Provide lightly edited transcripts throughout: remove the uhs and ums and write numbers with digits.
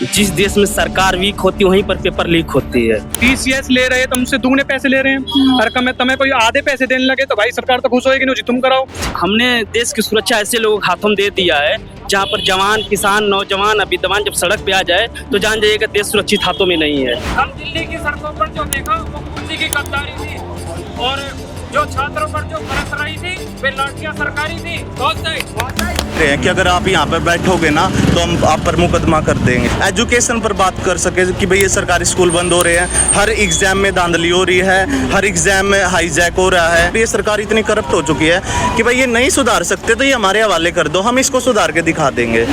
जिस देश में सरकार वीक होती है वहीं पर पेपर लीक होती है। TCS ले रहे हैं तो हमसे दुगने पैसे ले रहे हैं और कम तुम्हें कोई आधे पैसे देने लगे तो भाई सरकार तो खुश होएगी नहीं जी, तुम कराओ। हमने देश की सुरक्षा ऐसे लोगों के हाथों में दे दिया है जहाँ पर जवान, किसान, नौजवान, विद्वान जब सड़क पे आ जाए तो जान जाइएगा देश सुरक्षित हाथों में नहीं है। हम दिल्ली की सड़कों पर जो देखा वो कुर्सी की गद्दारी थी और जो छात्रों पर जो बरस रही थी वे लाठियां सरकारी थी। बहुत सही हैं कि अगर आप यहाँ पर बैठोगे ना तो हम आप पर मुकदमा कर देंगे। एजुकेशन पर बात कर सके कि भाई ये सरकारी स्कूल बंद हो रहे हैं, हर एग्जाम में धांधली हो रही है, हर एग्जाम में हाईजैक हो रहा है। ये सरकार इतनी करप्ट हो चुकी है कि भाई ये नहीं सुधार सकते तो ये हमारे हवाले कर दो, हम इसको सुधार के दिखा देंगे।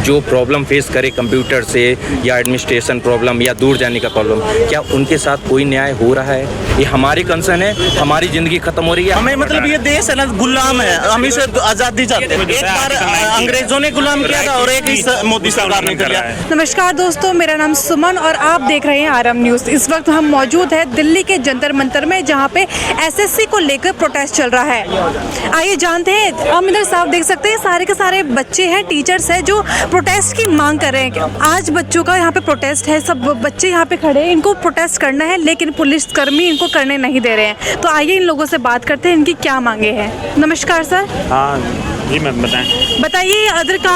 जो प्रॉब्लम फेस करे कंप्यूटर से या एडमिनिस्ट्रेशन प्रॉब्लम या दूर जाने का प्रॉब्लम, क्या उनके साथ कोई न्याय हो रहा है? ये हमारी कंसर्न है, हमारी जिंदगी खत्म हो रही है। हमें मतलब ये देश है ना गुलाम है, हम इसे आज़ादी चाहते हैं। एक बार अंग्रेजों ने गुलाम किया था और एक मोदी सरकार ने किया। नमस्कार दोस्तों, मेरा नाम सुमन और आप देख रहे हैं आरएम न्यूज़। इस वक्त हम मौजूद हैं दिल्ली के जंतर मंतर में जहां पे एसएससी को लेकर प्रोटेस्ट चल रहा है। आइए जानते हैं, हम इधर साफ देख सकते हैं सारे के सारे बच्चे हैं, टीचर्स हैं जो प्रोटेस्ट की मांग कर रहे हैं। आज बच्चों का यहाँ पे प्रोटेस्ट है, सब बच्चे यहाँ पे खड़े हैं, इनको प्रोटेस्ट करना है लेकिन पुलिसकर्मी इनको करने नहीं दे रहे हैं। तो आइए इन लोगों से बात करते हैं, इनकी क्या मांगे हैं। नमस्कार सर। हाँ जी मैम, बताइए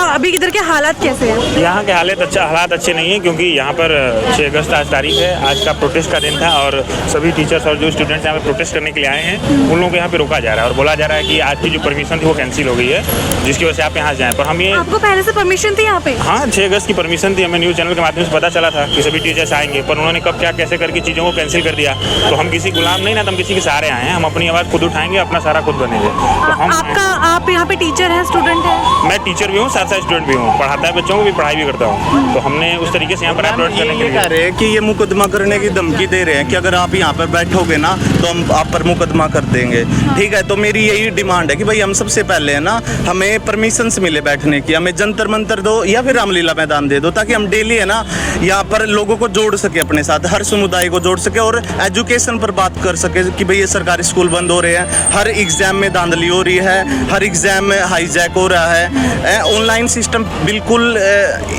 अभी इधर के हालात कैसे हैं? यहाँ के हालात अच्छे नहीं हैं क्योंकि यहाँ पर 6 अगस्त आज तारीख है, आज का प्रोटेस्ट का दिन था और सभी टीचर्स और जो स्टूडेंट्स यहाँ पे प्रोटेस्ट करने के लिए आए हैं उन लोगों को यहाँ पे रोका जा रहा है और बोला जा रहा है कि आज की जो परमिशन थी वो कैंसिल हो गई है, जिसकी वजह से आप यहाँ जाएँ। पर हम ये आपको पहले से परमिशन थी यहाँ पे? हाँ, 6 अगस्त की परमिशन थी, हमें न्यूज़ चैनल के माध्यम से पता चला था कि सभी टीचर्स आएंगे, पर उन्होंने कब क्या कैसे करके चीज़ों को कैंसिल कर दिया। तो हम किसी गुलाम नहीं ना, तो हम किसी के सहारे आए हैं, हम अपनी आवाज़ खुद उठाएंगे, अपना सारा खुद बनेंगे। तो आप यहाँ पे टीचर हैं, स्टूडेंट हैं? मैं टीचर भी हूँ, साथ साथ स्टूडेंट भी हूँ, पढ़ाता है बच्चों को भी, पढ़ाई भी करता हूँ। तो हमने उस तरीके से यहाँ पर अप्रोच करने के लिए कह रहे हैं कि ये मुकदमा करने की धमकी दे रहे हैं कि अगर आप यहाँ पर बैठोगे ना तो हम आप पर मुकदमा कर देंगे। ठीक है, तो मेरी यही डिमांड है कि भाई हम सबसे पहले है ना हमें परमिशन मिले बैठने की, हमें जंतर मंतर दो या फिर रामलीला मैदान दे दो ताकि हम डेली है ना यहाँ पर लोगों को जोड़ सके, अपने साथ हर समुदाय को जोड़ सके और एजुकेशन पर बात कर सके कि भाई ये सरकारी स्कूल बंद हो रहे हैं, हर एग्जाम में धांधली हो रही है, हर एग्जाम में हाईजैक हो रहा है। ऑनलाइन सिस्टम बिल्कुल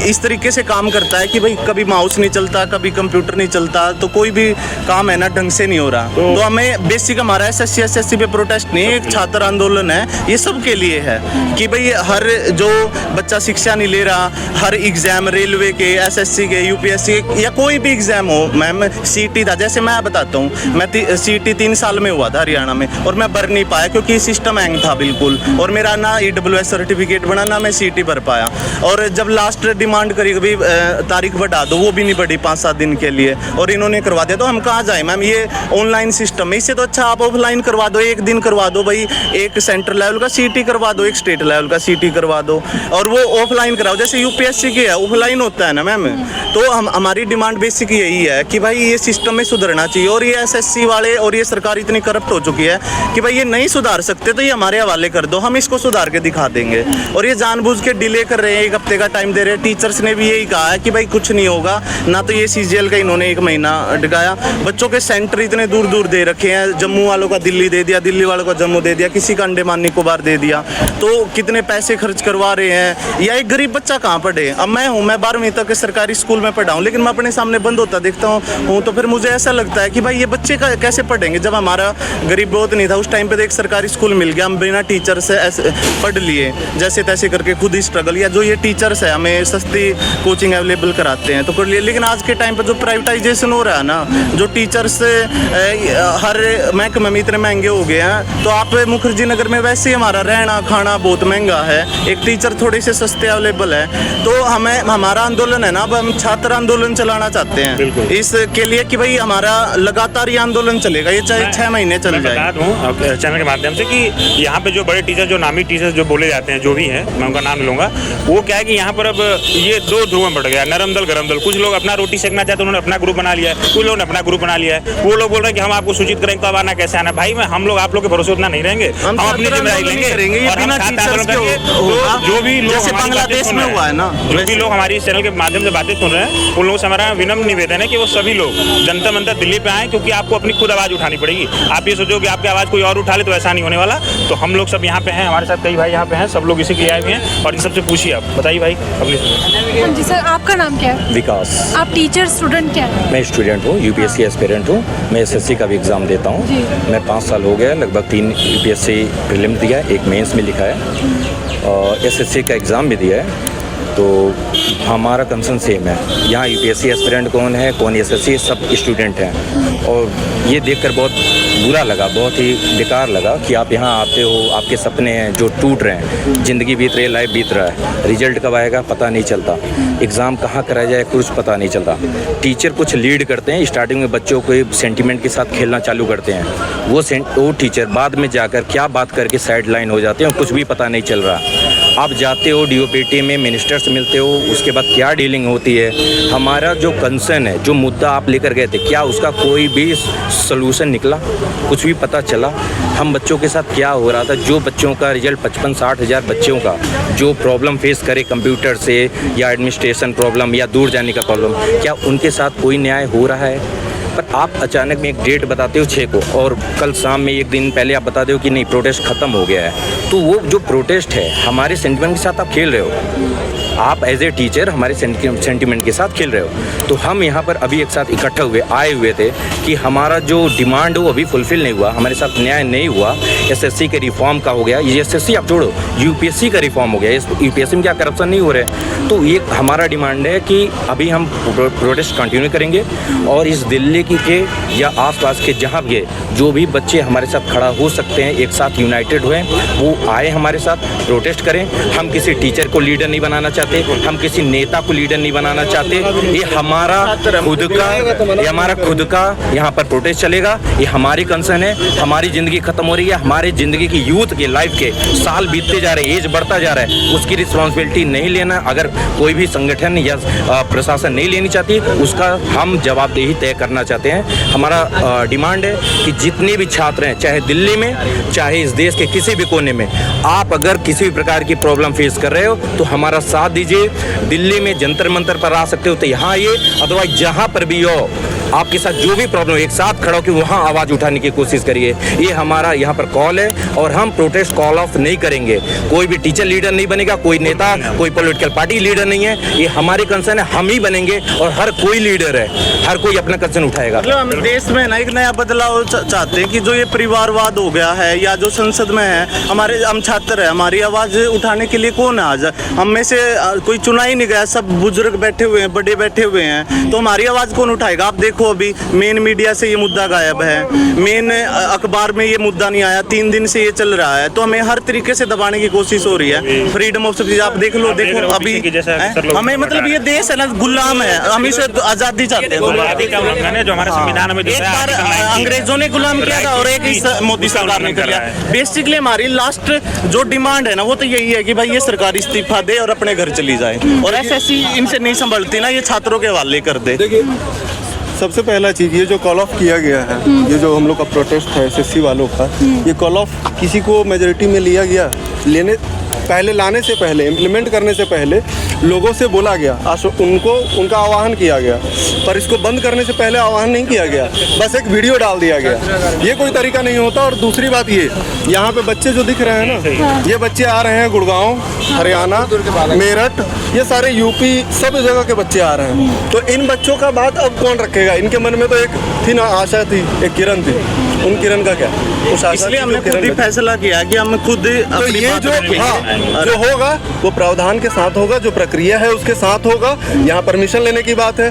इस तरीके से काम करता है कि भाई कभी माउस नहीं चलता, कभी कंप्यूटर नहीं चलता, तो कोई भी काम है ना ढंग से नहीं हो रहा। तो हमें बेसिक हमारा एसएससी पे प्रोटेस्ट नहीं है, एक छात्र आंदोलन है, ये सब के लिए है कि भाई हर जो बच्चा शिक्षा नहीं ले रहा, हर एग्जाम रेलवे के, एसएससी के, यूपीएससी के या कोई भी एग्जाम हो, मैम सीटी था, जैसे मैं बताता हूँ, मैं सीटी 3 साल में हुआ था हरियाणा में और मैं भर नहीं पाया क्योंकि सिस्टम हैंग था बिल्कुल, और मेरा ना EWS सर्टिफिकेट बना ना मैं सीटी भर पाया। और जब लास्ट डिमांड करी कभी तारीख बढ़ा दो, वो भी नहीं बढ़ी 5-7 दिन के लिए और इन्होंने करवा दिया। तो हम कहाँ जाए मैम, ये ऑनलाइन सिस्टम है, इससे तो अच्छा आप ऑफलाइन करवा दो, एक दिन करवा दो भाई, एक सेंटर लेवल का सीटी करवा दो, एक स्टेट लेवल का सीटी करवा दो और वो ऑफलाइन कराओ, जैसे यूपीएससी की है ऑफलाइन होता है ना मैम। तो हमारी डिमांड बेसिक यही है कि भाई ये सिस्टम में सुधरना चाहिए और ये एसएससी वाले और ये सरकार इतनी करप्ट हो चुकी है कि भाई ये नहीं सुधार सकते तो ये हमारे हवाले कर दो, हम इसको सुधार के दिखा देंगे। और ये जानबूझ के डिले कर रहे हैं, 1 हफ्ते का टाइम दे रहे हैं। टीचर्स ने भी यही कहा है कि भाई कुछ नहीं होगा ना, तो ये सीजीएल का इन्होंने 1 महीना टिकाया। बच्चों के सेंटर इतने दूर दूर दे रखे हैं, जम्मू वालों का दिल्ली दे दिया, दिल्ली वालों का जम्मू दे दिया, किसी का अंडमान निकोबार दे दिया, तो कितने पैसे खर्च करवा रहे हैं। या एक गरीब बच्चा कहाँ पढ़े? अब मैं हूँ, मैं 12वीं तक सरकारी स्कूल में पढ़ा हूँ, लेकिन मैं अपने सामने बंद होता देखता हूँ तो फिर मुझे ऐसा लगता है कि भाई ये बच्चे का कैसे पढ़ेंगे। जब हमारा गरीब बहुत नहीं था उस टाइम पे एक सरकारी स्कूल मिल गया, हम बिना टीचर से ऐसे पढ़ लिए जैसे तैसे करके, खुद ही स्ट्रगल, या जो ये टीचर्स है हमें सस्ती कोचिंग अवेलेबल कराते हैं तो कर लिए। लेकिन आज के टाइम पे जो प्राइवेटाइजेशन हो रहा है ना, जो टीचर्स हर महकमे में इतने महंगे हो गए हैं, तो आप मुखर्जी नगर में वैसे ही हमारा रहना खाना बहुत महंगा है, एक टीचर थोड़े से सस्ते अवेलेबल है। तो हमें हमारा आंदोलन है ना, अब हम छात्र आंदोलन चलाना चाहते हैं इसके लिए कि भाई हमारा लगातार ये आंदोलन चलेगा, ये चाहे 6 महीने चल जाए। बता दूं चैनल के माध्यम से कि यहाँ पे जो बड़े टीचर, जो नामी टीचर्स जो बोले जाते हैं, जो भी है मैं उनका नाम लूँगा, वो क्या है कि यहाँ पर अब ये 2 ध्रुव में बढ़ गया, नरम दल गरम दल। कुछ लोग अपना रोटी सेकना चाहते हैं, उन्होंने अपना ग्रुप बना लिया है, कुछ लोगों ने अपना ग्रुप बना लिया है। वो लोग बोल रहे हैं कि हम आपको सूचित करेंगे कब आना कैसे आना। भाई हम लोग आप लोग के भरोसे उतना नहीं रहेंगे, हम अपनी जिम्मेदारी लेंगे और हम जो भी लोग बांग्लादेश में हुआ है ना, जो भी लोग हमारी इस चैनल के माध्यम से बातें सुन रहे हैं, उन लोगों से हमारा विनम्र निवेदन है कि वो सभी लोग जंतर मंतर दिल्ली पे आए, क्योंकि आपको अपनी खुद आवाज़ उठानी पड़ेगी। आप ये सोचो कि आपकी आवाज़ कोई और उठा ले तो ऐसा नहीं होने वाला। तो हम लोग सब यहाँ पे हैं, हमारे साथ कई भाई यहाँ पे हैं, सब लोग इसी के लिए आए हुए हैं और इन सबसे पूछिए आप। बताइए भाई अपनी। हाँ जी सर, आपका नाम क्या है? विकास। आप टीचर स्टूडेंट क्या है? मैं स्टूडेंट हूँ, यूपीएससी एस्पिरेंट हूँ। मैं एसएससी का भी एग्ज़ाम देता हूँ। मैं 5 साल हो गया, लगभग 3 यूपीएससी प्रीलिम्स दिया है, 1 मेंस में लिखा है और एसएससी का एग्ज़ाम भी दिया है। तो हमारा कंसर्न सेम है। यहाँ यूपीएससी एस्पिरेंट कौन है, कौन एसएससी, सब स्टूडेंट हैं। और ये देखकर बहुत बुरा लगा, बहुत ही बेकार लगा कि आप यहाँ आते हो, आपके सपने हैं जो टूट रहे हैं, ज़िंदगी बीत रही है, लाइफ बीत रहा है, रिजल्ट कब आएगा पता नहीं चलता, एग्ज़ाम कहाँ कराया जाए कुछ पता नहीं चलता। टीचर कुछ लीड करते हैं, स्टार्टिंग में बच्चों को सेंटिमेंट के साथ खेलना चालू करते हैं, वो टीचर बाद में जाकर क्या बात करके साइड लाइन हो जाते हैं, कुछ भी पता नहीं चल रहा। आप जाते हो डीओपीटी में, मिनिस्टर से मिलते हो, उसके बाद क्या डीलिंग होती है। हमारा जो कंसर्न है, जो मुद्दा आप लेकर गए थे, क्या उसका कोई भी सलूशन निकला, कुछ भी पता चला? हम बच्चों के साथ क्या हो रहा था, जो बच्चों का रिजल्ट 55-60 हज़ार बच्चों का जो प्रॉब्लम फेस करे कंप्यूटर से या एडमिनिस्ट्रेशन प्रॉब्लम या दूर जाने का प्रॉब्लम, क्या उनके साथ कोई न्याय हो रहा है? पर आप अचानक में एक डेट बताते हो 6 को और कल शाम में 1 दिन पहले आप बताते हो कि नहीं प्रोटेस्ट ख़त्म हो गया है। तो वो जो प्रोटेस्ट है, हमारे सेंटिमेंट के साथ आप खेल रहे हो। आप एज ए टीचर हमारे सेंटिमेंट के साथ खेल रहे हो। तो हम यहाँ पर अभी एक साथ इकट्ठे आए हुए थे कि हमारा जो डिमांड हो वो अभी फुलफिल नहीं हुआ, हमारे साथ न्याय नहीं हुआ। एसएससी के रिफॉर्म का हो गया, ये एसएससी आप छोड़ो, यूपीएससी का रिफॉर्म हो गया, यूपीएससी में क्या करप्शन नहीं हो रहा है। तो ये हमारा डिमांड है कि अभी हम प्रोटेस्ट कंटिन्यू करेंगे और इस दिल्ली के या आसपास के जहाँ भी जो भी बच्चे हमारे साथ खड़ा हो सकते हैं, एक साथ यूनाइटेड हुए, वो आए हमारे साथ प्रोटेस्ट करें। हम किसी टीचर को लीडर नहीं बनाना चाहते, हम किसी नेता को लीडर नहीं बनाना चाहते। ये हमारा खुद का यहाँ पर प्रोटेस्ट चलेगा। ये हमारी कंसर्न है, हमारी ज़िंदगी खत्म हो रही है, हमारी ज़िंदगी की यूथ के लाइफ के साल बीतते जा रहे हैं, एज बढ़ता जा रहा है, उसकी रिस्पॉन्सिबिलिटी नहीं लेना। अगर कोई भी संगठन या प्रशासन नहीं लेनी चाहती, उसका हम जवाबदेही तय करना चाहते हैं। हमारा डिमांड है कि जितने भी छात्र हैं, चाहे दिल्ली में, चाहे इस देश के किसी भी कोने में, आप अगर किसी भी प्रकार की प्रॉब्लम फेस कर रहे हो तो हमारा साथ दीजिए। दिल्ली में जंतर मंतर पर आ सकते हो तो यहाँ आइए, अदरवाइज जहाँ पर भी हो आपके साथ जो भी प्रॉब्लम एक साथ खड़ा हो कि वहाँ आवाज़ उठाने की कोशिश करिए। ये हमारा यहाँ पर कॉल है और हम प्रोटेस्ट कॉल ऑफ नहीं करेंगे। कोई भी टीचर लीडर नहीं बनेगा, कोई नेता, कोई पॉलिटिकल पार्टी लीडर नहीं है। ये हमारे कंसर्न है, हम ही बनेंगे और हर कोई लीडर है, हर कोई अपना कंसर्न उठाएगा। मतलब हम देश में ना एक नया बदलाव चाहते हैं कि जो ये परिवारवाद हो गया है या जो संसद में है, हम छात्र हैं, हमारी आवाज़ उठाने के लिए कौन है? आज हम में से कोई चुना ही नहीं गया, सब बुजुर्ग बैठे हुए हैं, बड़े बैठे हुए हैं, तो हमारी आवाज़ कौन उठाएगा? आप देखो अभी मेन मीडिया से ये मुद्दा गायब है, मेन अखबार में ये मुद्दा नहीं आया, 3 दिन से ये चल रहा है। तो हमें हर तरीके से दबाने की कोशिश हो रही है। फ्रीडम ऑफ स्पीच आप देख लो अभी हमें, मतलब ये देश है ना, गुलाम है, हम इसे आज़ादी चाहते हैं। जो हमारे संविधान में एक बार अंग्रेजों ने गुलाम किया था और एक इस मोदी सरकार ने किया। बेसिकली हमारी लास्ट जो डिमांड है ना, वो तो यही है कि भाई ये सरकार इस्तीफा दे और अपने घर चली जाए। और एसएससी इनसे नहीं संभलती ना, ये छात्रों के हवाले कर दे। देखिए, सबसे पहला चीज़ ये जो कॉल ऑफ किया गया है, ये जो हम लोग का प्रोटेस्ट है एसएससी वालों का, ये कॉल ऑफ किसी को मेजॉरिटी में लिया गया, लाने से पहले, इम्प्लीमेंट करने से पहले लोगों से बोला गया, उनका आह्वान किया गया, पर इसको बंद करने से पहले आह्वान नहीं किया गया, बस एक वीडियो डाल दिया गया। ये कोई तरीका नहीं होता। और दूसरी बात ये, यहाँ पे बच्चे जो दिख रहे हैं ना, ये बच्चे आ रहे हैं गुड़गांव, हरियाणा, मेरठ, ये सारे यूपी, सब जगह के बच्चे आ रहे हैं। तो इन बच्चों का बात अब कौन रखेगा? इनके मन में तो एक थी ना आशा थी, एक किरण थी, उन किरण का क्या? इसलिए हमने खुद ही फैसला किया कि हम खुद तो ये जो होगा वो प्रावधान के साथ होगा, जो प्रक्रिया है उसके साथ होगा। यहाँ परमिशन लेने की बात है।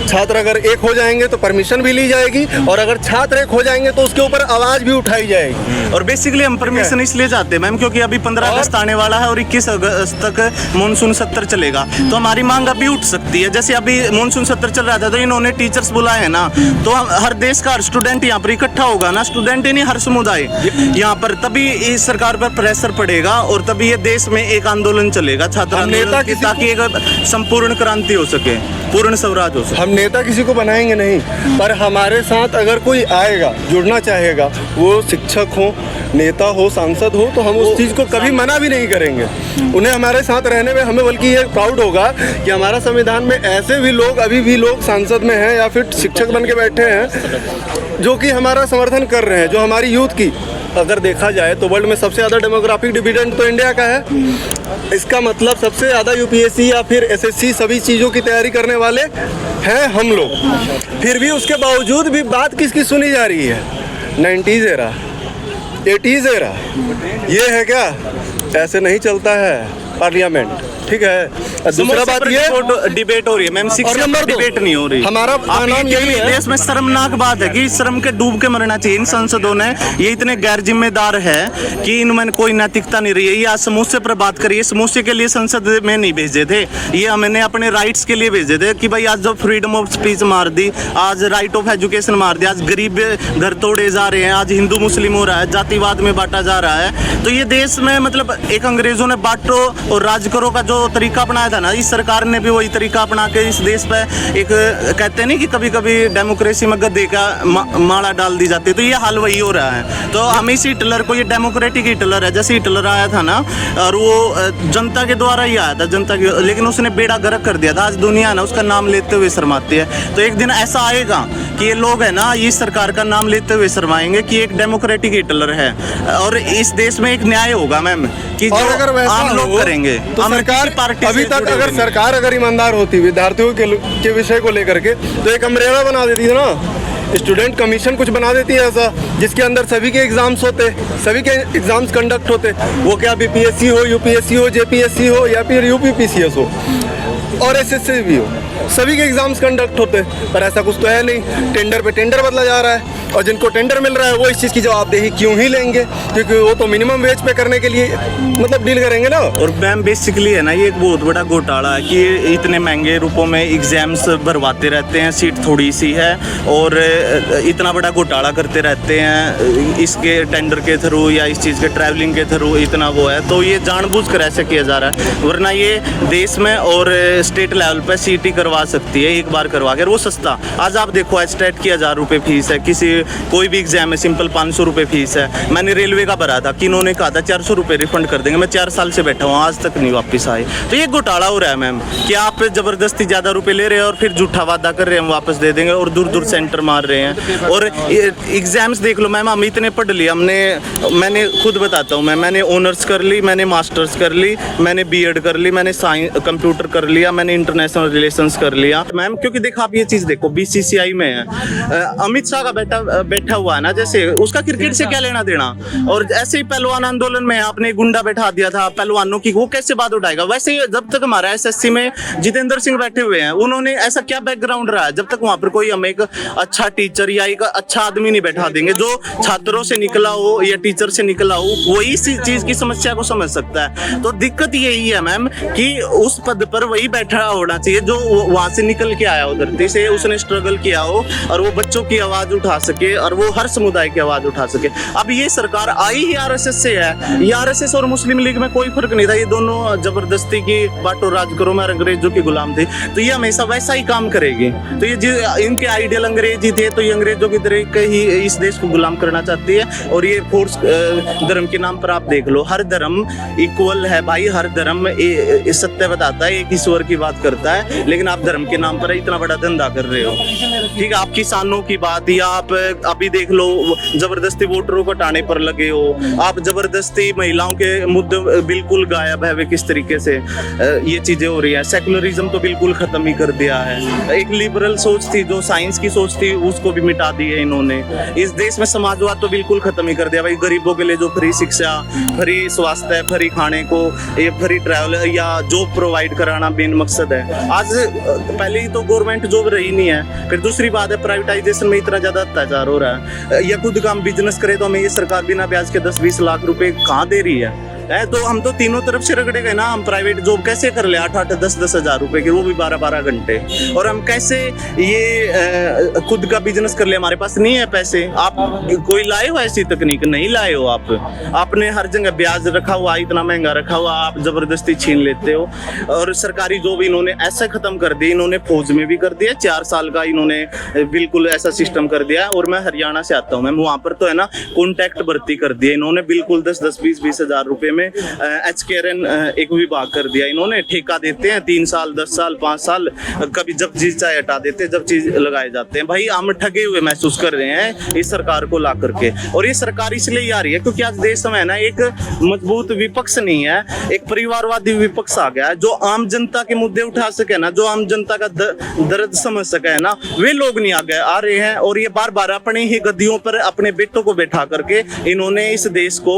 छात्र अगर एक हो जाएंगे तो परमिशन भी ली जाएगी, और अगर छात्र एक हो जाएंगे तो उसके ऊपर आवाज़ भी उठाई जाएगी। और बेसिकली हम परमिशन इसलिए चाहते हैं मैम, क्योंकि अभी 15 अगस्त आने वाला है और 21 अगस्त तक मानसून सत्र चलेगा, तो हमारी मांग अभी उठ सकती है। जैसे अभी मानसून सत्र चल रहा था तो इन्होंने टीचर्स बुलाए हैं ना, तो हर देश का हर स्टूडेंट यहाँ पर इकट्ठा होगा ना, स्टूडेंट ही नहीं हर समुदाय यहाँ पर, तभी इस सरकार पर प्रेशर पड़ेगा और तभी ये देश में एक आंदोलन चलेगा, छात्र आंदोलन, ताकि एक संपूर्ण क्रांति हो सके, पूर्ण स्वराज हो सके। हम नेता किसी को बनाएंगे नहीं, पर हमारे साथ अगर कोई आएगा, जुड़ना चाहेगा, वो शिक्षक हो, नेता हो, सांसद हो, तो हम उस चीज़ को कभी मना भी नहीं करेंगे। उन्हें हमारे साथ रहने में हमें बल्कि ये प्राउड होगा कि हमारा संविधान में ऐसे भी लोग, अभी भी लोग सांसद में हैं या फिर शिक्षक बन के बैठे हैं, जो कि हमारा समर्थन कर रहे हैं, जो हमारी यूथ की अगर देखा जाए तो वर्ल्ड में सबसे ज़्यादा डेमोग्राफिक डिविडेंड तो इंडिया का है। इसका मतलब सबसे ज़्यादा यूपीएससी या फिर एसएससी सभी चीज़ों की तैयारी करने वाले हैं हम लोग। फिर भी उसके बावजूद भी बात किसकी सुनी जा रही है? 90s एरा, 80s एरा, ये है क्या? ऐसे नहीं चलता है पार्लियामेंट, ठीक है। दूसरा बात ये डिबेट हो रही है मैम, और नंबर डिबेट नहीं हो रही। हमारा नाम यही है। देश में शर्मनाक बात है कि श्रम के डूब के मरना चाहिए। इन सांसदों ने ये इतने गैर जिम्मेदार है कि इनमें कोई नैतिकता नहीं रही है। ये आज समोसे पर बात करिए, समोसे के लिए संसद में नहीं भेजे थे, ये हमने अपने राइट्स के लिए भेजे थे कि भाई आज जो फ्रीडम ऑफ स्पीच मार दी, आज राइट ऑफ एजुकेशन मार दिया, आज गरीब घर तोड़े जा रहे हैं, आज हिंदू मुस्लिम हो रहा है, जातिवाद में बांटा जा रहा है। तो ये देश में मतलब एक अंग्रेजों ने बांटो और राज करो का जो तरीका अपनाया था ना, इस सरकार ने भी वही तरीका अपना के इस देश पे एक कहते नहीं कि कभी कभी डेमोक्रेसी में गद्दे का माला डाल दी जाती है, तो ये हाल वही हो रहा है। तो हम इस हिटलर को, ये डेमोक्रेटिक हिटलर है, जैसे हिटलर आया था ना और वो जनता के द्वारा ही आया था, जनता की, लेकिन उसने बेड़ा गर्क कर दिया था। आज दुनिया ना उसका नाम लेते हुए शर्माती है। तो एक दिन ऐसा आएगा कि ये लोग है ना इस सरकार का नाम लेते हुए शर्माएंगे कि एक डेमोक्रेटिक हिटलर है, और इस देश में एक न्याय होगा मैम कि जो आम लोग करेंगे। तो सरकार पार्टी अभी तक अगर ईमानदार होती विद्यार्थियों के विषय को लेकर के, तो एक अम्ब्रेला बना देती है ना, स्टूडेंट कमीशन कुछ बना देती है ऐसा, जिसके अंदर सभी के एग्जाम्स होते, सभी के एग्जाम्स कंडक्ट होते, वो क्या बीपीएससी हो, यूपीएससी हो, जेपीएससी हो या फिर यूपीपीसीएस हो और एसएससी भी हो, सभी के एग्जाम्स कंडक्ट होते। पर ऐसा कुछ तो है नहीं, टेंडर पे टेंडर बदला जा रहा है, और जिनको टेंडर मिल रहा है वो इस चीज़ की जवाबदेही क्यों ही लेंगे, क्योंकि वो तो मिनिमम वेज पे करने के लिए मतलब डील करेंगे ना। और मैम बेसिकली है ना ये एक बहुत बड़ा घोटाला है कि ये इतने महंगे रूपों में एग्जाम्स भरवाते रहते हैं, सीट थोड़ी सी है और इतना बड़ा घोटाला करते रहते हैं इसके टेंडर के थ्रू या इस चीज़ के ट्रैवलिंग के थ्रू, इतना वो है। तो ये जानबूझकर ऐसे किया जा रहा है, वरना ये देश में और स्टेट लेवल पर सीटी करवा सकती है एक बार करवा कर, वो सस्ता। आज आप देखो एस्टेट की 1000 रुपये फीस है, किसी कोई भी एग्जाम है सिंपल 500 रुपये फीस है। मैंने रेलवे का भरा था कि इन्होंने कहा था 400 रुपये रिफंड कर देंगे, मैं 4 साल से बैठा हूँ आज तक नहीं वापस आए। तो ये घोटाला हो रहा है मैम कि आप ज़बरदस्ती ज़्यादा रुपये ले रहे हैं और फिर झूठा वादा कर रहे हैं हम वापस दे देंगे, और दूर दूर सेंटर मार रहे हैं। और एग्जाम्स देख लो मैम, हम इतने पढ़ लिए, मैंने खुद बताता हूँ मैंने ऑनर्स कर ली, मैंने मास्टर्स कर ली, मैंने बीएड कर ली, मैंने साइंस कंप्यूटर कर लिया, मैंने इंटरनेशनल रिलेशंस कर लिया मैम। क्योंकि देखो आप ये चीज़ देखो, बीसीसीआई में है अमित शाह का बैठा हुआ है ना, जैसे उसका क्रिकेट से क्या लेना देना। और ऐसे ही पहलवान आंदोलन में आपने गुंडा बैठा दिया था पहलवानों की, वो कैसे बात उठाएगा। वैसे ही जब तक हमारा एसएससी में जितेंद्र सिंह बैठे हुए हैं, उन्होंने ऐसा क्या बैकग्राउंड रहा है, जब तक वहां पर कोई हम एक अच्छा टीचर या एक अच्छा आदमी नहीं बैठा देंगे जो छात्रों से निकला हो या टीचर से निकला हो, वही इसी चीज की समस्या को समझ सकता है। तो दिक्कत यही है मैम कि उस पद पर वही बैठा होना चाहिए जो वहां से निकल के आया हो, धरती से उसने स्ट्रगल किया हो और वो बच्चों की आवाज उठा सके और वो हर समुदाय की आवाज उठा सके। अब ये सरकार आई ही आरएसएस से है, ये आरएसएस और मुस्लिम लीग में कोई फर्क नहीं था, ये दोनों जबरदस्ती की बांटो राज करो में अंग्रेजों की गुलाम थे। तो ये हमेशा वैसा ही काम करेगी। तो ये इनके आइडियल अंग्रेज ही थे, तो ये अंग्रेजों की तरह ही इस देश को गुलाम करना चाहती है। और ये फोर्स धर्म के नाम पर आप देख लो, हर धर्म इक्वल है भाई, हर धर्म सत्य बताता है, एक ईश्वर की बात करता है, लेकिन आप धर्म के नाम पर इतना बड़ा धंधा कर रहे हो। ठीक है, आप किसानों की बात या आप अभी देख लो जबरदस्ती वोटरों को हटाने पर लगे हो, आप जबरदस्ती महिलाओं के मुद्दे बिल्कुल गायब है वे किस तरीके से ये चीजें हो रही है। सेकुलरिज्म तो बिल्कुल खत्म ही कर दिया है। एक लिबरल सोच थी, जो साइंस की सोच थी, उसको भी मिटा दी है इन्होंने। इस देश में समाजवाद तो बिल्कुल खत्म ही कर दिया भाई। गरीबों के लिए जो फ्री शिक्षा, फ्री स्वास्थ्य, फ्री खाने को, ये फ्री ट्रैवल या जॉब प्रोवाइड कराना मेन मकसद है। आज पहले ही तो गवर्नमेंट जॉब रही नहीं है, फिर दूसरी बात है प्राइवेटाइजेशन में इतना ज्यादा अत्याचार हो रहा है। या खुद का हम बिजनेस करे तो हमें ये सरकार बिना ब्याज के 10-20 लाख रुपए कहाँ दे रही है। तो हम तो तीनों तरफ से रगड़े गए ना। हम प्राइवेट जॉब कैसे कर ले 8-8, 10-10 हज़ार रुपए की, वो भी 12-12 घंटे। और हम कैसे ये खुद का बिजनेस कर ले, हमारे पास नहीं है पैसे। आप कोई लाए हो ऐसी तकनीक? नहीं लाए हो आप। आपने हर जगह ब्याज रखा हुआ, इतना महंगा रखा हुआ, आप जबरदस्ती छीन लेते हो। और सरकारी जॉब इन्होंने ऐसा खत्म कर दी, इन्होंने फौज में भी कर दिया, 4 साल का इन्होंने बिल्कुल ऐसा सिस्टम कर दिया। और मैं हरियाणा से आता हूँ मैम, वहाँ पर तो है ना कॉन्ट्रैक्ट भर्ती कर दिया इन्होंने, बिल्कुल 10-10, 20-20 हज़ार रुपए में HKRN एक विभाग कर दिया इन्होंने, ठेका देते हैं 3 साल 10 साल 5 साल, कभी जब चीज चाहे हटा देते हैं, जब चीज लगाए जाते हैं। भाई हम ठगे हुए महसूस कर रहे हैं इस सरकार को ला करके, और ये सरकार इसलिए आ रही है क्योंकि आज देश में ना एक मजबूत विपक्ष नहीं है, एक परिवारवादी विपक्ष आ गया है जो आम जनता के मुद्दे उठा सके ना, जो आम जनता का दर्द समझ सके है ना, वे लोग नहीं आ रहे हैं। और ये बार बार अपने ही गद्दियों पर अपने बेटों को बैठा करके इन्होंने इस देश को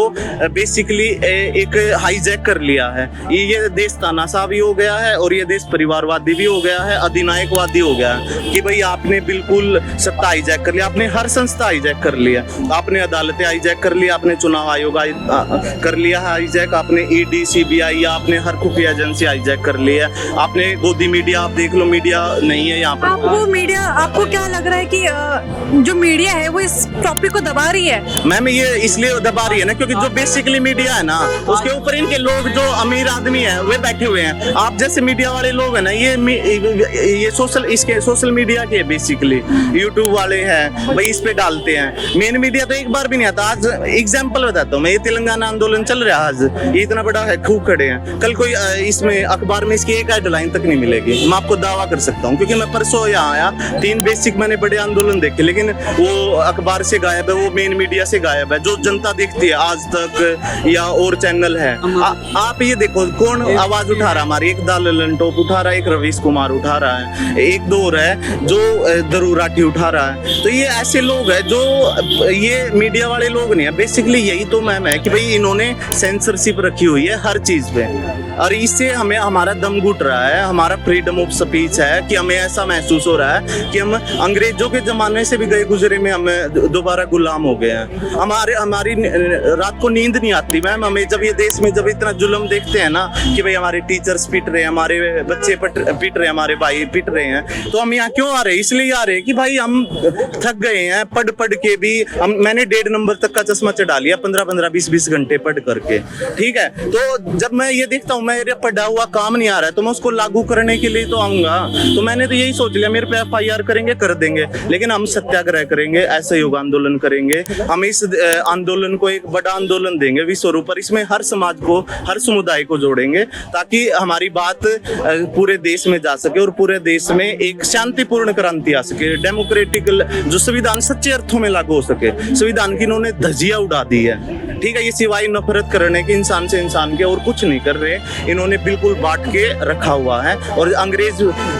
बेसिकली एक हाईजैक कर लिया है। ये देश तानाशाह भी हो गया है और ये देश परिवारवादी भी हो गया है, अधिनायकवादी हो गया है कि भाई आपने बिल्कुल सत्ता हाईजैक कर लिया, आपने हर संस्था हाईजैक कर लिया, आपने अदालतें हाईजैक कर लिया, आपने चुनाव आयोग कर लिया हाईजैक, आपने ED CBI या आपने हर खुफिया एजेंसी हाईजैक कर लिया, आपने गोदी मीडिया, आप देख लो मीडिया नहीं है यहाँ पर। आपको क्या लग रहा है कि जो मीडिया है वो इस टॉपिक को दबा रही है? मैम ये इसलिए दबा रही है ना क्योंकि जो बेसिकली मीडिया है ना उसके ऊपर इनके लोग जो अमीर आदमी है वे बैठे हुए हैं। आप जैसे मीडिया वाले लोग है ना ये सोशल मीडिया के बेसिकली यूट्यूब वाले हैं भाई, इस पे डालते हैं। मेन मीडिया तो एक बार भी नहीं आता। आज एग्जाम्पल बताता हूँ मैं, ये तेलंगाना आंदोलन चल रहा है, आज ये इतना बड़ा है, खूब खड़े हैं, कल कोई इसमें अखबार में इसकी एक हेडलाइन तक नहीं मिलेगी। मैं आपको दावा कर सकता हूँ क्योंकि मैं परसों यहाँ आया, 3 बेसिक मैंने बड़े आंदोलन देखे, लेकिन वो अखबार से गायब है, वो मेन मीडिया से गायब है। जो जनता देखती है आज तक या और चैनल है, आप ये देखो कौन आवाज उठा रहा, हमारी एक दालन टॉप उठा रहा है, एक रवीश कुमार उठा रहा है, एक दौर है जो दरूर राठी उठा रहा है। तो ये ऐसे लोग हैं जो ये मीडिया वाले लोग नहीं है। बेसिकली यही तो मैम है कि भाई इन्होंने सेंसरशिप रखी हुई है हर चीज पे, और इससे हमें हमारा दम घुट रहा है, हमारा फ्रीडम ऑफ स्पीच है कि हमें ऐसा महसूस हो रहा है कि हम अंग्रेजों के जमाने से भी गए गुजरे में हमें दोबारा गुलाम हो गए हैं। हमारी रात को नींद नहीं आती मैम, हमें जब ये देश में जब इतना जुल्म देखते हैं ना कि भाई हमारे टीचर्स पिट रहे हैं, हमारे बच्चे पिट रहे हैं, हमारे भाई पिट रहे हैं, तो हम यहाँ क्यों आ रहे हैं? इसलिए आ रहे हैं कि भाई हम थक गए हैं पढ़ के भी। मैंने 1.5 नंबर तक का चश्मा चढ़ा लिया 15-15 20-20 घंटे पढ़ करके, ठीक है। तो जब मैं ये देखता हूँ मेरे पढ़ा हुआ काम नहीं आ रहा है तो मैं उसको लागू करने के लिए तो आऊंगा। तो मैंने तो यही सोच लिया मेरे पे FIR करेंगे, कर देंगे, लेकिन हम सत्याग्रह करेंगे, ऐसे युग आंदोलन करेंगे। हम इस आंदोलन को एक बड़ा आंदोलन देंगे विश्व रूप पर, इसमें हर समाज को, हर समुदाय को जोड़ेंगे ताकि हमारी बात पूरे देश में जा सके और पूरे देश में एक शांतिपूर्ण क्रांति आ सके, डेमोक्रेटिक जो संविधान सच्चे अर्थों में लागू हो सके। संविधान की इन्होंने धज्जियां उड़ा दी है, ठीक है। ये सिवाय नफरत करने के, इंसान से इंसान के, और कुछ नहीं कर रहे। इन्होंने बिल्कुल बांट के रखा हुआ है। और अंग्रेज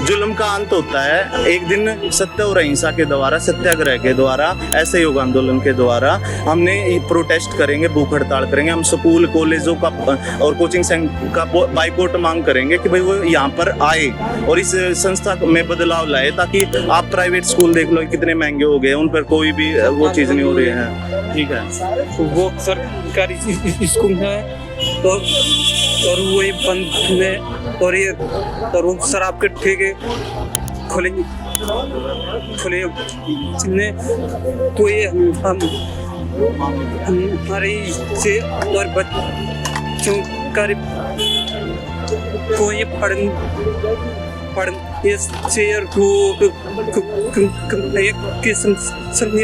जुल्म का अंत होता है एक दिन सत्य और अहिंसा के द्वारा, सत्याग्रह के द्वारा, ऐसे योग आंदोलन के द्वारा। हमने प्रोटेस्ट करेंगे, भूख हड़ताल करेंगे, हम स्कूल कॉलेजों का और कोचिंग सेंटर का बाइकआउट मांग करेंगे कि भाई वो यहाँ पर आए और इस संस्था में बदलाव लाए, ताकि आप प्राइवेट स्कूल देख लो कितने महंगे हो गए, उन पर कोई भी वो चीज़ नहीं हो रही है, ठीक है। वो सरकारी स्कूल है तो और वो ये बंद है, और वो शराब के ठेके खुले तो ये हमारे से और बच्चों का को ये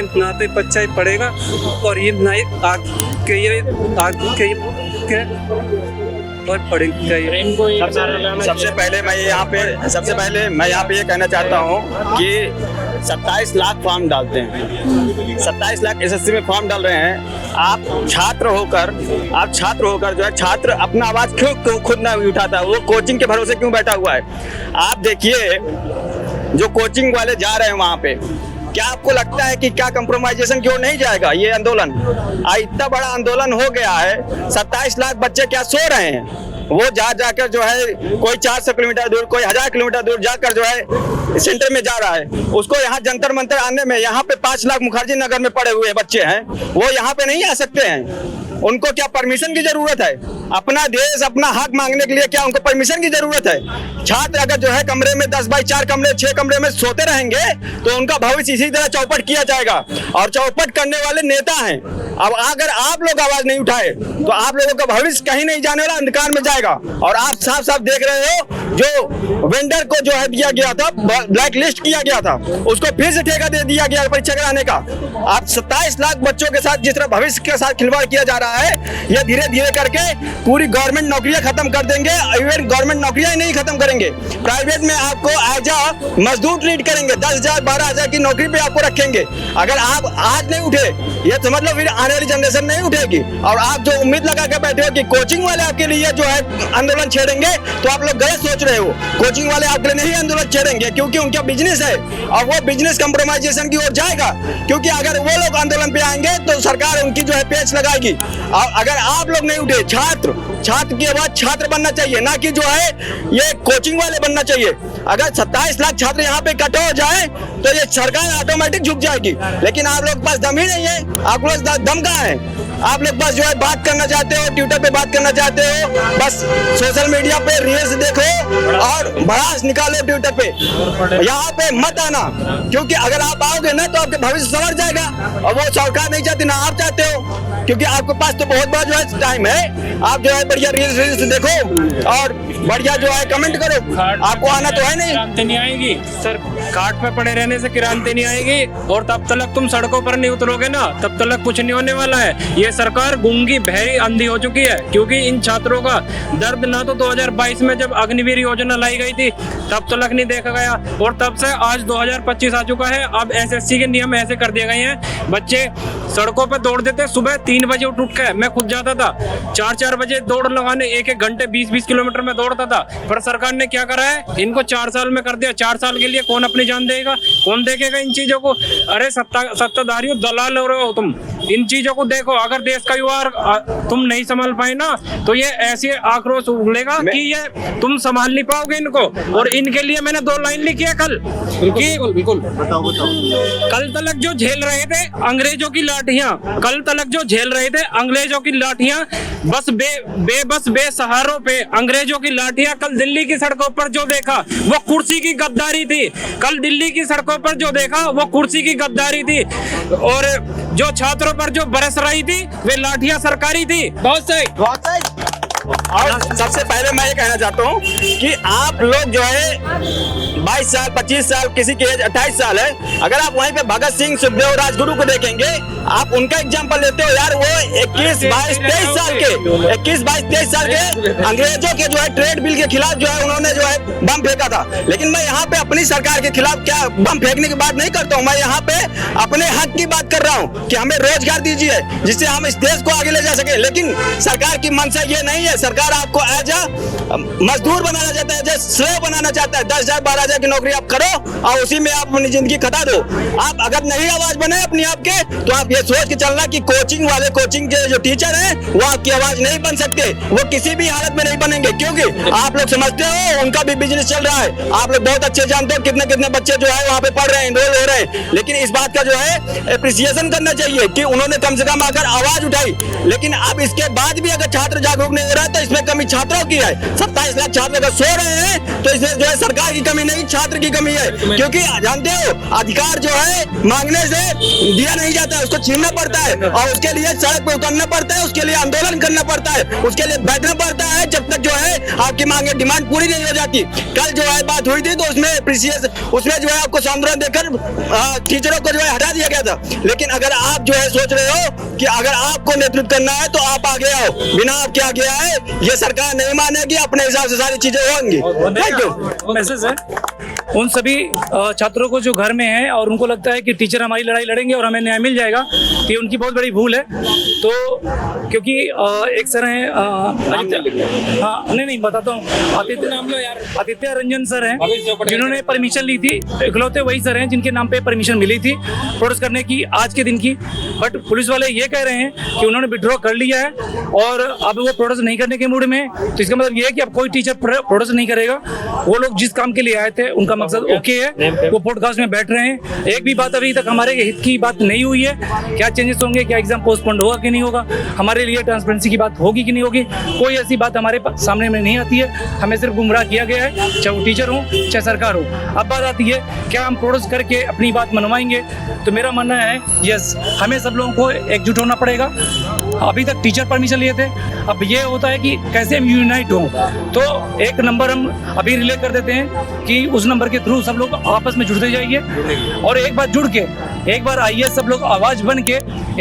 बनाते बच्चा ही पढ़ेगा और ये नए आगे और पढ़ेगा। सबसे पहले मैं यहाँ पे ये कहना चाहता हूँ कि 27 लाख फॉर्म डालते हैं, 27 लाख SSC में फॉर्म डाल रहे हैं। आप छात्र होकर जो है छात्र अपना आवाज़ क्यों खुद ना उठाता है? वो कोचिंग के भरोसे क्यों बैठा हुआ है? आप देखिए जो कोचिंग वाले जा रहे हैं वहाँ पे, क्या आपको लगता है कि क्या कंप्रोमाइजेशन क्यों नहीं जाएगा ये आंदोलन? इतना बड़ा आंदोलन हो गया है, 27 लाख बच्चे क्या सो रहे हैं? वो जाकर जो है कोई 400 किलोमीटर दूर, कोई 1000 किलोमीटर दूर जाकर जो है सेंटर में जा रहा है। उसको यहाँ जंतर मंतर आने में, यहाँ पे 5 लाख मुखर्जी नगर में पड़े हुए बच्चे हैं, वो यहाँ पे नहीं आ सकते हैं। उनको क्या परमिशन की जरूरत है? अपना देश, अपना हक मांगने के लिए क्या उनको परमिशन की जरूरत है? छात्र अगर जो है कमरे में 10 बाई 4 कमरे, 6 कमरे में सोते रहेंगे तो उनका भविष्य इसी तरह चौपट किया जाएगा, और चौपट करने वाले नेता हैं। अब अगर आप लोग आवाज नहीं उठाए तो आप लोगों का भविष्य कहीं नहीं जाने वाला, अंधकार में जाएगा। और आप साफ साफ देख रहे हो जो वेंडर को जो है दिया गया था, ब्लैक लिस्ट किया गया था, उसको फिर से ठेका दे दिया गया परीक्षा कराने का। आप 27 लाख बच्चों के साथ जिस तरह भविष्य के साथ खिलवाड़ किया जा रहा है, ये धीरे धीरे करके पूरी गवर्नमेंट नौकरियां खत्म कर देंगे। इवन गवर्नमेंट नौकरियां ही नहीं खत्म करेंगे, प्राइवेट में आपको एज अ मजदूर ट्रीट करेंगे, 10,000 12,000 की नौकरी पे आपको रखेंगे। अगर आप आज नहीं उठे, ये समझ लो फिर आने वाली जनरेशन नहीं उठेगी। और आप जो उम्मीद लगा के बैठे हो कि कोचिंग वाले आपके लिए जो है आंदोलन छेड़ेंगे, तो आप लोग गलत सोच रहे हो। कोचिंग वाले आपके लिए नहीं आंदोलन छेड़ेंगे, क्योंकि उनका बिजनेस है और वो बिजनेस कंप्रोमाइजेशन की ओर जाएगा। क्योंकि अगर वो लोग आंदोलन पे आएंगे तो सरकार उनकी जो है पेच लगाएगी। और अगर आप लोग नहीं उठे, छात्र की आवाज छात्र बनना चाहिए, ना कि जो है ये कोचिंग वाले बनना चाहिए। अगर 27 लाख छात्र यहाँ पे इकट्ठा हो जाए तो ये सरकार ऑटोमेटिक झुक जाएगी। लेकिन आप लोग के पास दम ही नहीं है, आप लोग दम कहाँ है? आप लोग बस जो है बात करना चाहते हो, ट्विटर पे बात करना चाहते हो, बस सोशल मीडिया पे रील्स देखो और भड़ास निकालो ट्विटर पे। यहाँ पे मत आना, क्योंकि अगर आप आओगे ना तो आपके भविष्य संवर जाएगा, और वो सरकार नहीं चाहती, ना आप चाहते हो। क्योंकि आपके पास तो बहुत बड़ा जो है टाइम है, आप जो है बढ़िया रील्स देखो और बढ़िया जो है कमेंट करो। आपको आना तो है नहीं, क्रांति नहीं आएगी सर। घाट पे पड़े रहने से क्रांति नहीं आएगी, और तब तक तुम सड़कों पर नहीं उतरोगे ना, तब तक कुछ नहीं होने वाला है। ये सरकार गूंगी बहरी अंधी हो चुकी है, क्योंकि इन छात्रों का दर्द ना तो 2022 में जब अग्निवीर योजना लाई गई थी तब तक नहीं देखा गया, और तब से आज 2025 आ चुका है। अब एसएससी के नियम ऐसे कर दिए गए हैं, बच्चे सड़कों पर दौड़ देते। सुबह 3 बजे उठ के मैं खुद जाता था 4-4 बजे दौड़ लगाने, 1-1 घंटे 20-20 किलोमीटर में दौड़ता था। पर सरकार ने क्या करा है, इनको 4 साल में कर दिया। 4 साल के लिए कौन अपनी जान देगा, कौन देखेगा इन चीजों को? अरे सत्ताधारियों, दलाल हो रहे हो तुम, इन चीजों को देखो। अगर देश का युवा तुम नहीं संभाल पाए ना, तो ये ऐसे आक्रोश उगलेगा कि ये तुम संभाल नहीं पाओगे इनको। और इनके लिए मैंने 2 लाइन लिखी है कल, बिल्कुल कल तलक जो झेल रहे थे अंग्रेजों की लाठियां, कल तलक जो झेल रहे थे अंग्रेजों की लाठियां, बस बेबस बेसहारों पे अंग्रेजों की लाठियां। कल दिल्ली की सड़कों पर जो देखा वो कुर्सी की गद्दारी थी। कल दिल्ली की सड़कों पर जो देखा वो कुर्सी की गद्दारी थी, और जो छात्रों पर जो बरस रही थी वे लाठियां सरकारी थी। बहुत सही। और सबसे पहले मैं ये कहना चाहता हूँ कि आप लोग जो है 22 साल 25 साल, किसी की एज 28 साल है, अगर आप वहीं पे भगत सिंह, सुखदेव, राजगुरु को देखेंगे, आप उनका एग्जांपल लेते हो यार। वो 21, 22, 23 साल के अंग्रेजों के जो है ट्रेड बिल के खिलाफ जो है उन्होंने जो है बम फेंका था। लेकिन मैं यहाँ पे अपनी सरकार के खिलाफ क्या बम फेंकने की बात नहीं करता हूँ, मैं यहाँ पे अपने हक की बात कर रहा हूँ कि हमें रोजगार दीजिए जिससे हम इस देश को आगे ले जा सके। लेकिन सरकार की मंशा ये नहीं है। सरकार आपको एज अ मजदूर बनाना चाहता है, एज अ स्लेव बनाना चाहता है। 10,000 12,000 की नौकरी आप करो और उसी में आप अपनी जिंदगी खटा दो। आप अगर नहीं आवाज बने अपनी आपके, तो आप ये सोच के चलना कि कोचिंग वाले, कोचिंग के जो टीचर हैं वो आपकी आवाज नहीं बन सकते, वो किसी भी हालत में नहीं बनेंगे। क्योंकि आप लोग समझते हो उनका भी बिजनेस चल रहा है। आप लोग बहुत अच्छे जानते हो कितने कितने बच्चे जो है वहाँ पे पढ़ रहे हैं, इनरोल हो रहे हैं। लेकिन इस बात का जो है एप्रिसिएशन करना चाहिए कि उन्होंने कम से कम आकर आवाज उठाई। लेकिन अब इसके बाद भी अगर छात्र जागरूक नहीं हो रहा है तो इसमें कमी छात्रों की है। 27 लाख छात्र अगर सो रहे हैं तो इसमें जो है सरकार की कमी नहीं, छात्र की कमी है। क्योंकि जानते हो अधिकार जो है मांगने से दिया नहीं जाता है, उसको छीनना पड़ता है, और उसके लिए सड़क पर उतरना पड़ता है, उसके लिए आंदोलन करना पड़ता है, उसके लिए बैठना पड़ता है, जब तक जो है आपकी मांगे डिमांड पूरी नहीं हो जाती। कल जो है बात हुई थी तो उसमें उसमें जो है आपको आंदोलन देकर टीचरों को जो है हटा दिया गया था। लेकिन अगर आप जो है सोच रहे हो कि अगर आपको नेतृत्व करना है तो आप आगे आओ, बिना आपके आगे आए ये सरकार नहीं मानेगी, अपने हिसाब से सारी चीजें होंगी। Thank you. मैसेज है उन सभी छात्रों को जो घर में हैं और उनको लगता है कि टीचर हमारी लड़ाई लड़ेंगे और हमें न्याय मिल जाएगा, तो ये उनकी बहुत बड़ी भूल है। तो क्योंकि एक सर हैं नहीं बताता हूँ, आदित्य रंजन सर हैं जिन्होंने परमिशन ली थी। इकलौते वही सर हैं जिनके नाम पे परमिशन मिली थी प्रोटेस्ट करने की आज के दिन की। बट पुलिस वाले ये कह रहे हैं कि उन्होंने विड्रॉ कर लिया है और अब वो प्रोटेस्ट नहीं करने के मूड में है। तो इसका मतलब ये है कि अब कोई टीचर प्रोटेस्ट नहीं करेगा। वो लोग जिस काम के लिए आए थे उनका मकसद ओके है, वो पॉडकास्ट में बैठ रहे हैं। एक भी बात अभी तक हमारे हित की बात नहीं हुई है। क्या चेंजेस होंगे, क्या एग्जाम पोस्टपोन होगा कि नहीं होगा, हमारे लिए ट्रांसपेरेंसी की बात होगी कि नहीं होगी, कोई ऐसी बात हमारे सामने में नहीं आती है। हमें सिर्फ गुमराह किया गया है, चाहे वो टीचर हो चाहे सरकार हो। अब बात आती है क्या हम प्रोटेस्ट करके अपनी बात मनवाएंगे? तो मेरा मानना है यस, हमें सब लोगों को एकजुट होना पड़ेगा। अभी तक टीचर परमिशन लिए थे। अब ये होता है कि कैसे हम यूनाइट हों, तो एक नंबर हम अभी रिले कर देते हैं कि उस नंबर के थ्रू सब लोग आपस में जुड़ते जाइए, और एक बार जुड़ के एक बार आइए सब लोग आवाज़ बन के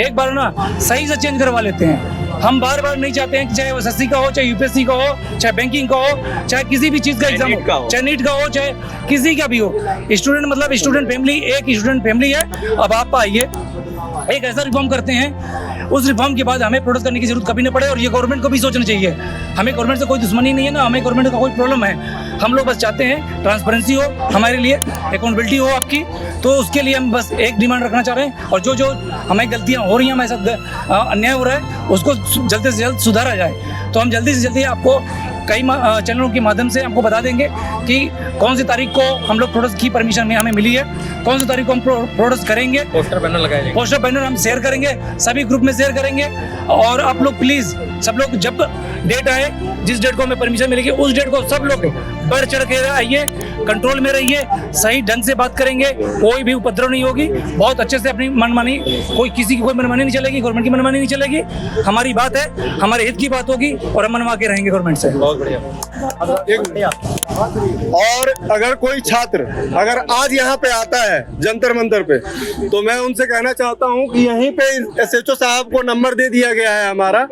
एक बार ना सही से चेंज करवा लेते हैं। हम बार बार नहीं चाहते हैं कि चाहे वो एसएससी का हो, चाहे यूपीएससी का हो, चाहे बैंकिंग का हो, चाहे किसी भी चीज़ का एग्जाम हो, चाहे नीट का हो, चाहे किसी का भी हो। स्टूडेंट मतलब स्टूडेंट फैमिली, एक स्टूडेंट फैमिली है। अब आप आइए, एक ऐसा रिफॉर्म करते हैं, उस रिफॉर्म के बाद हमें प्रोटेस्ट करने की जरूरत कभी नहीं पड़े। और ये गवर्नमेंट को भी सोचना चाहिए, हमें गवर्नमेंट से कोई दुश्मनी नहीं है ना, हमें गवर्नमेंट का कोई प्रॉब्लम है। हम लोग बस चाहते हैं ट्रांसपेरेंसी हो हमारे लिए, अकाउंटेबिलिटी हो आपकी, तो उसके लिए हम बस एक डिमांड रखना चाह रहे हैं। और जो जो हमें गलतियाँ हो रही हैं, हमारे साथ अन्याय हो रहा है, उसको जल्द से जल्द सुधारा जाए। तो हम जल्दी से जल्दी आपको कई चैनलों के माध्यम से आपको बता देंगे कि कौन सी तारीख को हम लोग प्रोटेस्ट की परमिशन में हमें मिली है, कौन सी तारीख को हम प्रोटेस्ट करेंगे। पोस्टर बैनर लगाएंगे, पोस्टर बैनर हम शेयर करेंगे, सभी ग्रुप में शेयर करेंगे। और आप लोग प्लीज़ सब लोग जब डेट आए, जिस डेट को हमें परमिशन मिलेगी उस डेट को सब लोग बढ़ चढ़ के आइए, कंट्रोल में रहिए, सही ढंग से बात करेंगे, कोई भी उपद्रव नहीं होगी, बहुत अच्छे से अपनी मनमानी, कोई किसी की कोई मनमानी नहीं चलेगी, गवर्नमेंट की मनमानी नहीं चलेगी। हमारी बात है, हमारे हित की बात होगी और हम मनवा के रहेंगे गवर्नमेंट से। बहुत बढ़िया। और अगर कोई छात्र अगर आज यहाँ पे आता है जंतर मंतर पे, तो मैं उनसे कहना चाहता हूँ कि यहीं पे एसएचओ साहब को नंबर दे दिया गया है हमारा,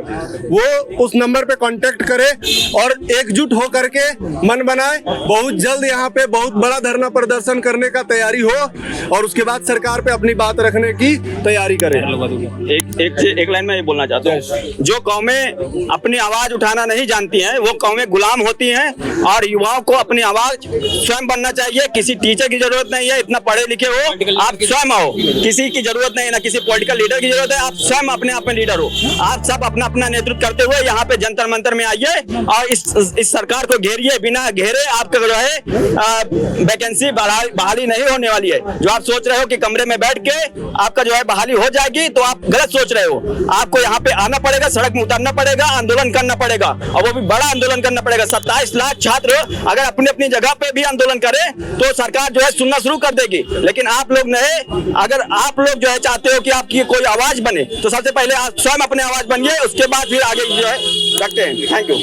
वो उस नंबर पे कांटेक्ट करे और एकजुट हो करके मन बनाए। बहुत जल्द यहाँ पे बहुत बड़ा धरना प्रदर्शन करने का तैयारी हो और उसके बाद सरकार पे अपनी बात रखने की तैयारी करे। एक लाइन में ये बोलना चाहता हूँ, जो कौमें अपनी आवाज उठाना नहीं जानती हैं वो कौमें गुलाम होती हैं, और युवाओं को अपनी आवाज स्वयं बनना चाहिए। किसी टीचर की जरूरत नहीं है, इतना पढ़े लिखे हो, आप स्वयं आओ, किसी की जरूरत नहीं है, ना किसी पॉलिटिकल लीडर की जरूरत है, आप स्वयं अपने आप में लीडर हो। आप सब अपना अपना नेतृत्व करते हुए यहाँ पे जंतर मंतर में आइए और इस सरकार को घेरिए। बिना घेरे आपका जो है वैकेंसी बहाली नहीं होने वाली है। जो आप सोच रहे हो कि कमरे में बैठ के आपका जो है बहाली हो जाएगी, तो आप गलत सोच रहे हो। आपको यहाँ पे आना पड़ेगा, सड़क में उतरना पड़ेगा, आंदोलन करना पड़ेगा, और वो भी बड़ा आंदोलन करना पड़ेगा। 27 लाख छात्र अगर अपनी अपनी जगह पे भी आंदोलन करें तो सरकार जो है सुनना शुरू कर देगी। लेकिन आप लोग नहीं, अगर आप लोग जो है चाहते हो कि आपकी कोई आवाज बने, तो सबसे पहले आप स्वयं अपने आवाज बनिए, उसके बाद फिर आगे जो है रखते हैं। Thank you.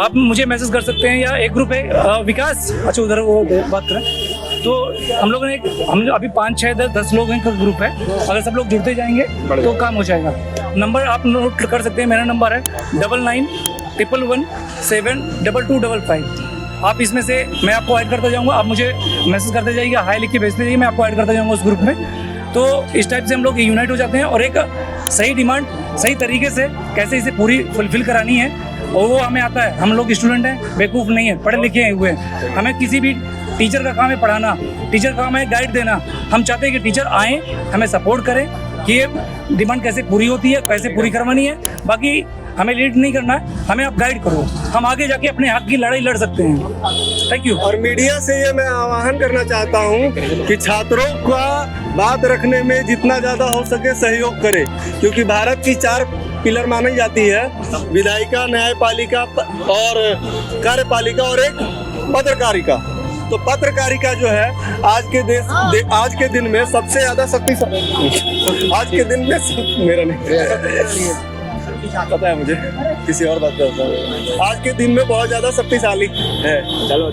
आप मुझे मैसेज कर सकते हैं, या एक ग्रुप है विकास, अच्छा उधर वो बात करें, तो हम लोगों ने हम अभी 5, 6, 10 लोगों का ग्रुप है। अगर सब लोग जुड़ते जाएंगे तो काम हो जाएगा। नंबर आप नोट कर सकते हैं, मेरा नंबर है 9911172255। आप इसमें से मैं आपको ऐड करता जाऊंगा, आप मुझे मैसेज करते जाइएगा, हाई लिख के भेजते जाइए, मैं आपको ऐड करता जाऊंगा उस ग्रुप में। तो इस टाइप से हम लोग यूनाइट हो जाते हैं और एक सही डिमांड सही तरीके से कैसे इसे पूरी फुलफिल करानी है, और वो हमें आता है। हम लोग स्टूडेंट हैं, बेवकूफ़ नहीं है, पढ़े लिखे हुए हैं। हमें किसी भी टीचर का काम है पढ़ाना, टीचर का काम है गाइड देना। हम चाहते हैं कि टीचर आएँ, हमें सपोर्ट करें कि ये डिमांड कैसे पूरी होती है, कैसे पूरी करवानी है। बाकी हमें लीड नहीं करना है, हमें आप गाइड करो, हम आगे जाके अपने हक की लड़ाई लड़ सकते हैं। Thank you. और मीडिया से ये मैं आह्वान करना चाहता हूँ कि छात्रों का बात रखने में जितना ज़्यादा हो सके सहयोग करें, क्योंकि भारत की 4 पिलर मानी जाती है, विधायिका, न्यायपालिका और कार्यपालिका और एक पत्रकारिता। तो पत्रकारिता जो है आज के दिन में सबसे ज़्यादा शक्तिशाली, आज के दिन में मेरा नहीं पता है, मुझे किसी और बात करता हूँ, आज के दिन में बहुत ज्यादा शक्तिशाली है। चलो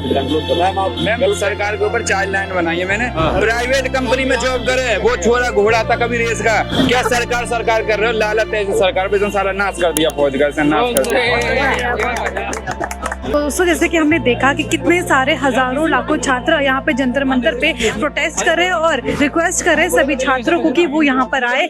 मैम, सरकार के ऊपर चाइल्ड लाइन बनाई है मैंने। प्राइवेट कंपनी में जॉब करे, वो छोरा घोड़ा था कभी रेस का, क्या सरकार कर रहे हो? लालच है सरकार पे, तो सारा नाश कर दिया, फौज का नाश कर दिया। तो दोस्तों जैसे कि हमने देखा कि कितने सारे हजारों लाखों छात्र यहाँ पे जंतर मंतर पे प्रोटेस्ट कर रहे हैं और रिक्वेस्ट कर रहे हैं सभी छात्रों को कि वो यहाँ पर आए।